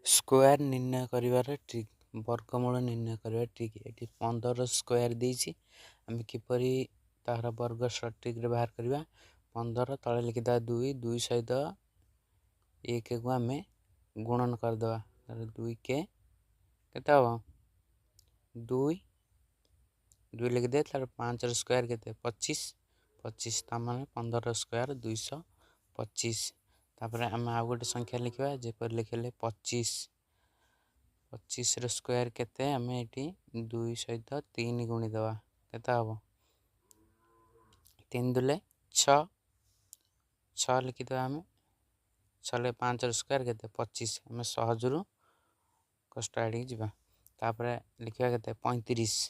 Square निर्णय करिवार trick वर्गमूल निर्णय करिवा ट्रिक ये 15 स्क्वायर देछि आम किपरि तार वर्ग सटीक रे बाहर करिवा 15 तळे लिखिदा 2 2 सहित 1 को आम गुणन कर दवा 2 के केते हो 2 2 लिखि दे तार 5 स्क्वायर केते 25 25 ता माने 15 स्क्वायर 225 तापर आम आ गोटे संख्या लिखा जेपर लिखले 25 25 रो स्क्वायर केते आम एटी 2 सहित 3 गुणी दवा केते हबो 3 दुले 6 6 लिखि दवा आम 6 ले 5 रो स्क्वायर केते 25 आम सहजरू कष्ट आडी जिबा तापर लिखा केते 35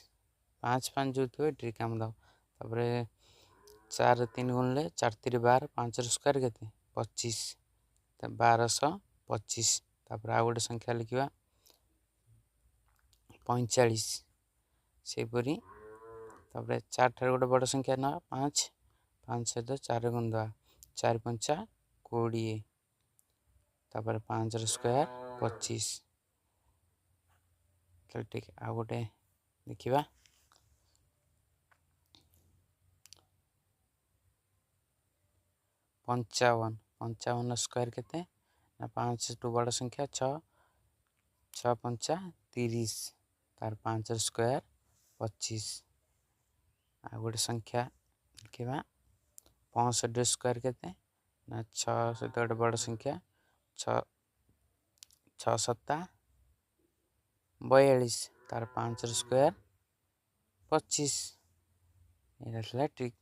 5 5 जो थवे ट्रिक काम दाओ तापर 4 3 गुणले 4 3 12 5 रो स्क्वायर केते 25 1225 तापर आ गोटे संख्या लिखा 45 से परी तापर 4 ठार गोटे बड़ संख्या ना 5 5 सहित 4 गुण दवा 4 5 20 तापर 5 रो स्क्वायर 25 चल ठीक आ गोटे देखिबा 55 55 स्क्वायर केते ना 5 टू बड़ संख्या 6 6 5 30 तार 5 स्क्वायर 25 आ गोटे संख्या लिखिबा 65 स्क्वायर केते ना 6 सहित गोटे बड़ संख्या 6 6 7 42 तार 5 स्क्वायर 25 एटा ट्रिक।